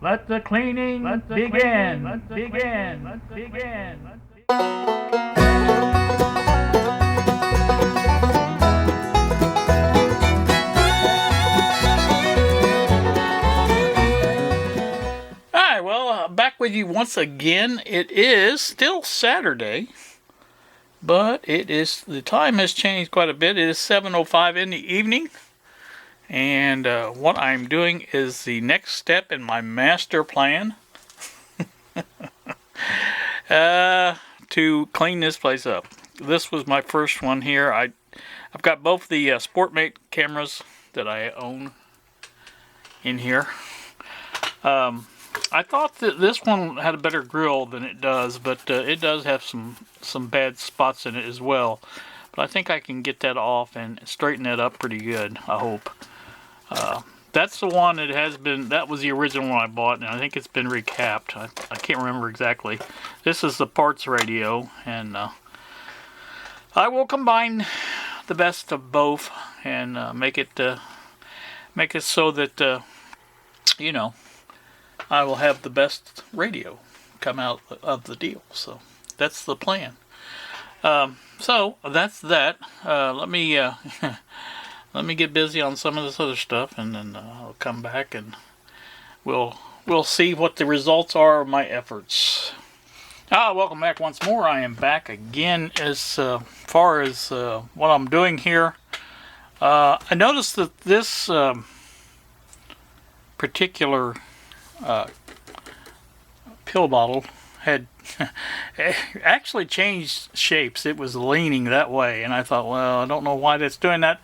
Let the cleaning begin. Alright, well, back with you once again. It is still Saturday, but the time has changed quite a bit. It is 7:05 in the evening, and what I'm doing is the next step in my master plan to clean this place up. This was my first one here. I've got both the Sportmate cameras that I own in here. I thought that this one had a better grill than it does, but it does have some bad spots in it as well. But I think I can get that off and straighten that up pretty good, I hope. That's the one that has been, that was the original one I bought, and I think it's been recapped. I can't remember exactly. This is the parts radio, and I will combine the best of both and make it so that, you know, I will have the best radio come out of the deal. So that's the plan. So that's that. Let me let me get busy on some of this other stuff, and then I'll come back and we'll see what the results are of my efforts. Welcome back once more. I am back again as far as what I'm doing here. I noticed that this particular pill bottle had actually changed shapes. It was leaning that way, and I thought, well, I don't know why that's doing that,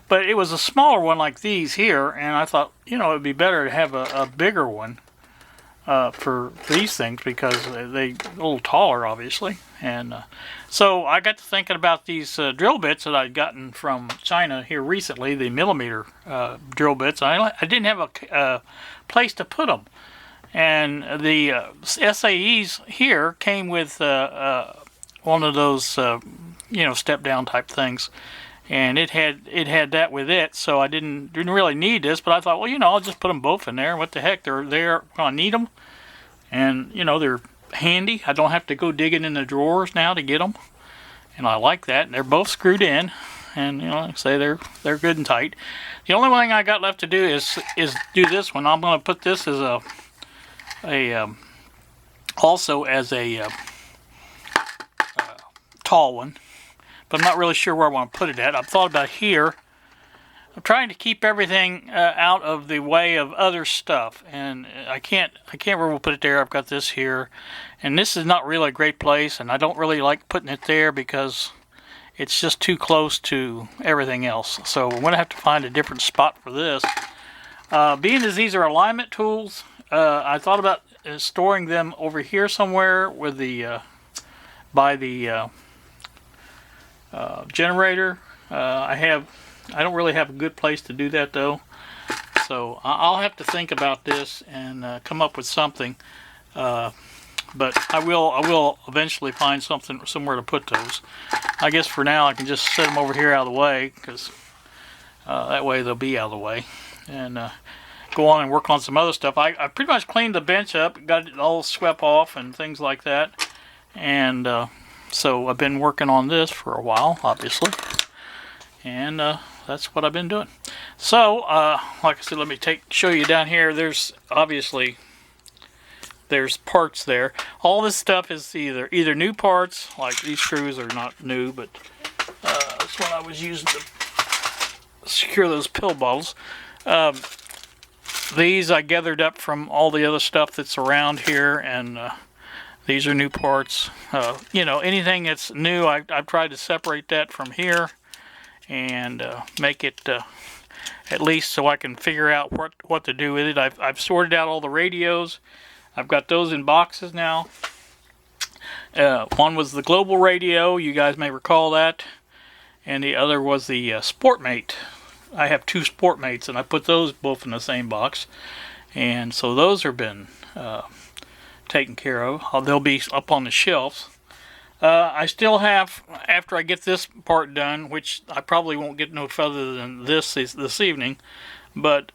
but it was a smaller one like these here, and I thought, you know, it'd be better to have a bigger one for these things, because they're a little taller, obviously. And so I got to thinking about these drill bits that I'd gotten from China here recently, the millimeter drill bits. I didn't have a place to put them. And the SAEs here came with one of those, you know, step down type things, and it had that with it. So I didn't really need this, but I thought, well, you know, I'll just put them both in there. What the heck? They're gonna need them, and you know, they're handy. I don't have to go digging in the drawers now to get them, and I like that. And they're both screwed in, and you know, like I say, they're good and tight. The only thing I got left to do is do this one. I'm gonna put this as also as a tall one, but I'm not really sure where I want to put it at. I've thought about here. I'm trying to keep everything out of the way of other stuff, and I can't really put it there. I've got this here, and this is not really a great place, and I don't really like putting it there because it's just too close to everything else. So I'm gonna have to find a different spot for this. Being as these are alignment tools, I thought about storing them over here somewhere with the by the generator. I don't really have a good place to do that though, so I'll have to think about this and come up with something. But I will eventually find somewhere to put those. I guess for now I can just set them over here out of the way, because that way they'll be out of the way, and go on and work on some other stuff. I pretty much cleaned the bench up, got it all swept off and things like that, and so I've been working on this for a while, obviously, and that's what I've been doing. So like I said, let me show you down here. There's obviously parts there. All this stuff is either new parts, like these screws are not new, but that's what I was using to secure those pill bottles. These I gathered up from all the other stuff that's around here, and these are new parts. You know, anything that's new, I've tried to separate that from here and make it at least so I can figure out what to do with it. I've sorted out all the radios. I've got those in boxes now. One was the global radio, you guys may recall that, and the other was the Sportmate. I have two Sportmates, and I put those both in the same box, and so those have been taken care of. They'll be up on the shelves. I still have, after I get this part done, which I probably won't get no further than this evening, But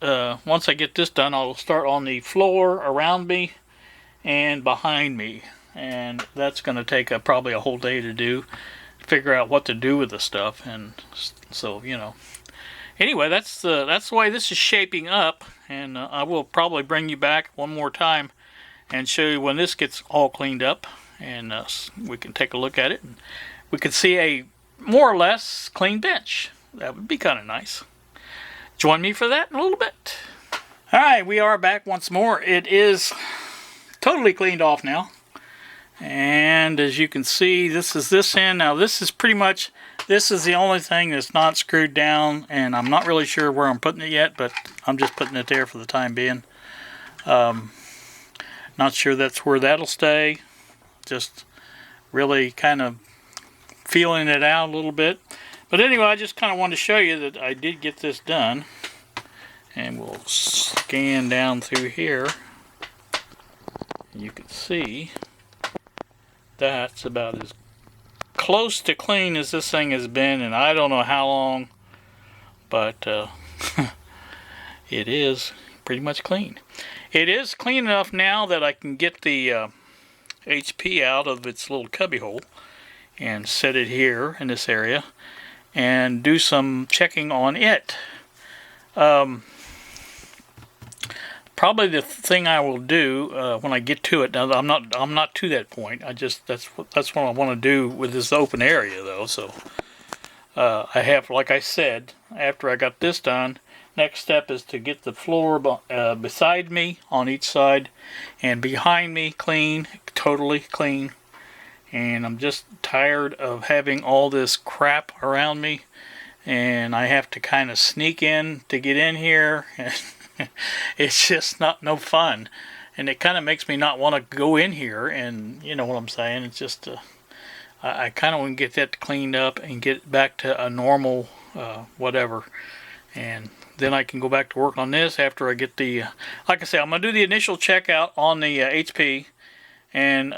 once I get this done, I'll start on the floor around me and behind me, and that's going to take probably a whole day to do, figure out what to do with the stuff. And so, you know, anyway, that's the way this is shaping up, and I will probably bring you back one more time and show you when this gets all cleaned up, and we can take a look at it, and we can see a more or less clean bench. That would be kind of nice. Join me for that in a little bit. Alright, we are back once more. It is totally cleaned off now. And as you can see, this is this end. Now this is pretty much, this is the only thing that's not screwed down, and I'm not really sure where I'm putting it yet, but I'm just putting it there for the time being. Not sure that's where that'll stay. Just really kind of feeling it out a little bit. But anyway, I just kind of wanted to show you that I did get this done. And we'll scan down through here. You can see that's about as close to clean as this thing has been, and I don't know how long, but it is pretty much clean. It is clean enough now that I can get the HP out of its little cubby hole and set it here in this area and do some checking on it. Probably the thing I will do when I get to it. Now I'm not to that point. That's what I want to do with this open area though. So I have, like I said, after I got this done, next step is to get the floor beside me on each side and behind me clean, totally clean. And I'm just tired of having all this crap around me, and I have to kind of sneak in to get in here. It's just no fun, and it kind of makes me not want to go in here, and you know what I'm saying. It's just I kind of want to get that cleaned up and get back to a normal whatever, and then I can go back to work on this after I get the like I say, I'm gonna do the initial checkout on the HP. And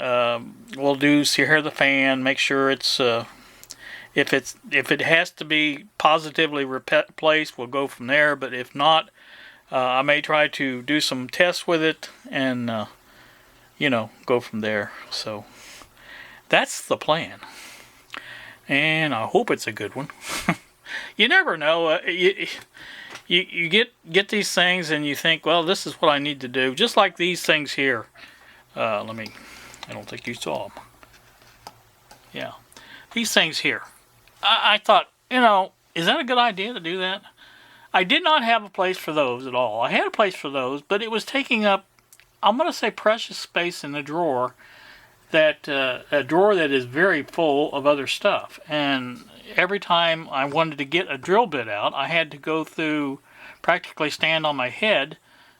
we'll do here the fan, make sure it's if it has to be positively replaced, we'll go from there. But if not, I may try to do some tests with it and you know, go from there. So that's the plan, and I hope it's a good one. You never know. You get these things and you think, well, this is what I need to do. Just like these things here. I don't think you saw them. Yeah. These things here. I thought, you know, is that a good idea to do that? I did not have a place for those at all. I had a place for those, but it was taking up, I'm going to say, precious space in the drawer. A drawer that is very full of other stuff. And every time I wanted to get a drill bit out, I had to go through, practically stand on my head.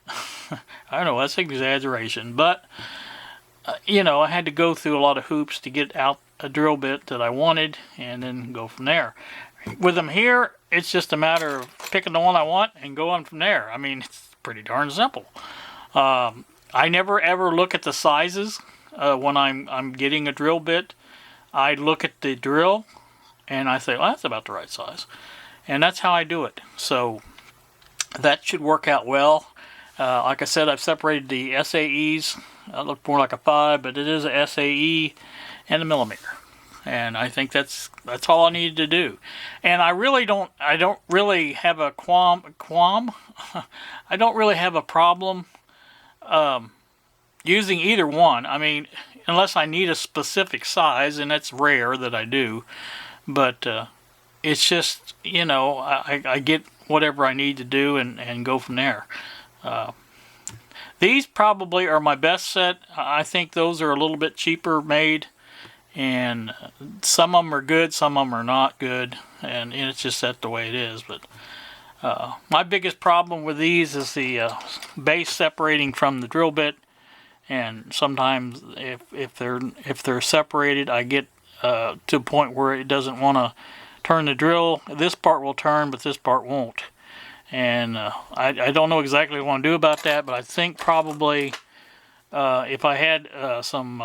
I don't know, that's an exaggeration, but you know, I had to go through a lot of hoops to get out a drill bit that I wanted and then go from there. With them here, it's just a matter of picking the one I want and go on from there. I mean, it's pretty darn simple. I never ever look at the sizes when I'm getting a drill bit. I look at the drill and I say, well, that's about the right size. And that's how I do it. So that should work out well. Like I said, I've separated the SAEs. I look more like a 5, but it is a SAE and a millimeter. And I think that's all I needed to do. And I don't really have a I don't really have a problem using either one. I mean, unless I need a specific size, and that's rare that I do. But it's just, you know, I get whatever I need to do and go from there. These probably are my best set. I think those are a little bit cheaper made, and some of them are good, some of them are not good, and it's just that the way it is. But my biggest problem with these is the base separating from the drill bit, and sometimes if they're separated, I get to a point where it doesn't want to turn the drill. This part will turn, but this part won't. And I don't know exactly what I want to do about that, but I think probably if I had some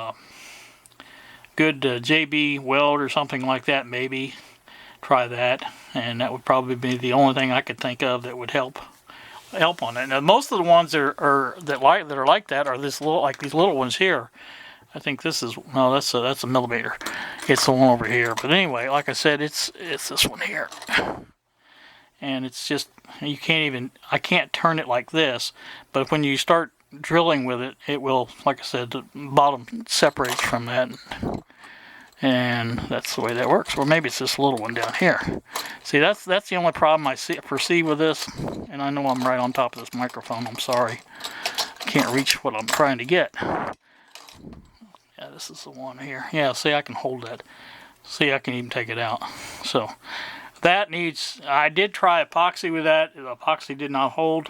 good JB weld or something like that, maybe try that. And that would probably be the only thing I could think of that would help help on it. Now, most of the ones that are like that are this little, like these little ones here. I think this is, no, that's a millimeter. It's the one over here. But anyway, like I said, it's this one here. And it's just, you can't even, I can't turn it like this. But when you start drilling with it, it will, like I said, the bottom separates from that. And that's the way that works. Or maybe it's this little one down here. See, that's the only problem I foresee with this. And I know I'm right on top of this microphone. I'm sorry. I can't reach what I'm trying to get. Yeah, this is the one here. Yeah, see, I can hold that. See, I can even take it out. So, that needs, I did try epoxy with that. The epoxy did not hold.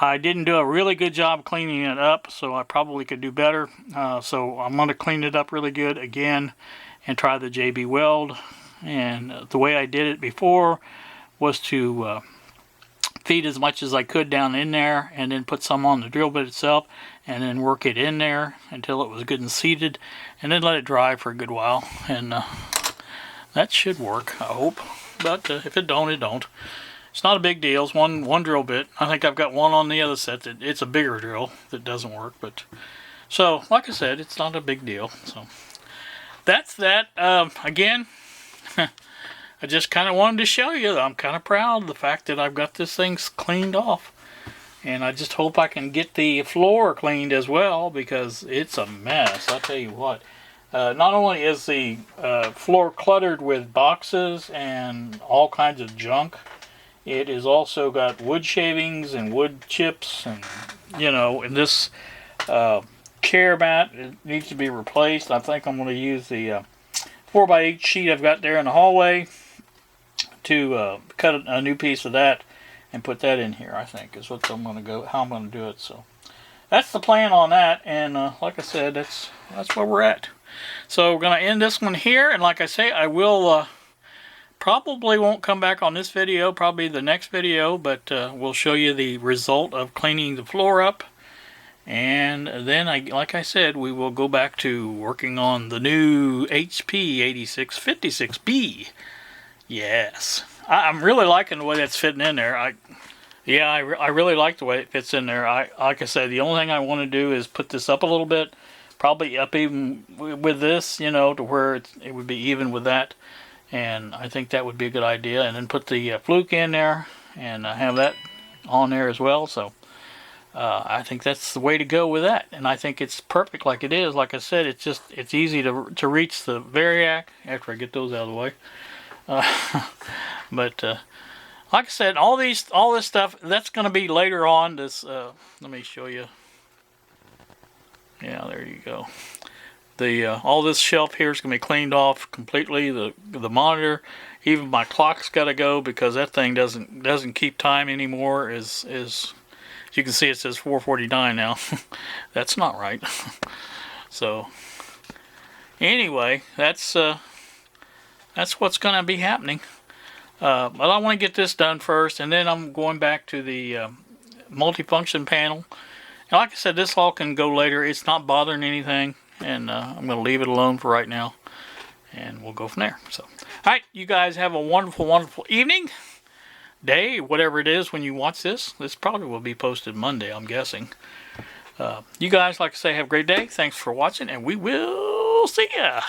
I didn't do a really good job cleaning it up, so I probably could do better. So I'm going to clean it up really good again and try the JB Weld. And the way I did it before was to feed as much as I could down in there and then put some on the drill bit itself and then work it in there until it was good and seated and then let it dry for a good while. And that should work, I hope. But if it don't, it don't. It's not a big deal. It's one drill bit. I think I've got one on the other set that it's a bigger drill that doesn't work. But so, like I said, it's not a big deal. So that's that. Again, I just kind of wanted to show you that I'm kind of proud of the fact that I've got this thing cleaned off. And I just hope I can get the floor cleaned as well because it's a mess. I'll tell you what. Not only is the floor cluttered with boxes and all kinds of junk, it has also got wood shavings and wood chips and, you know, and this care mat, it needs to be replaced. I think I'm going to use the 4x8 sheet I've got there in the hallway to cut a new piece of that and put that in here, I think, is what I'm going to go, how I'm going to do it. So that's the plan on that, and like I said, that's where we're at. So we're going to end this one here, and like I say, I will probably won't come back on this video, probably the next video, but we'll show you the result of cleaning the floor up. And then, like I said, we will go back to working on the new HP 8656B. Yes. I'm really liking the way that's fitting in there. I really like the way it fits in there. Like I said, the only thing I want to do is put this up a little bit, probably up even with this, you know, to where it would be even with that. And I think that would be a good idea. And then put the fluke in there and have that on there as well. So I think that's the way to go with that. And I think it's perfect like it is. Like I said, it's easy to reach the variac after I get those out of the way. But like I said, all this stuff, that's going to be later on. This let me show you. Yeah, there you go. The all this shelf here is going to be cleaned off completely. The monitor, even my clock's got to go because that thing doesn't keep time anymore. As you can see, it says 4:49 now. That's not right. So anyway, that's what's going to be happening. But I want to get this done first, and then I'm going back to the multifunction panel. And like I said, this all can go later. It's not bothering anything, and I'm going to leave it alone for right now, and we'll go from there. So, all right, you guys have a wonderful, wonderful evening, day, whatever it is when you watch this. This probably will be posted Monday, I'm guessing. You guys, like I say, have a great day. Thanks for watching, and we will see ya.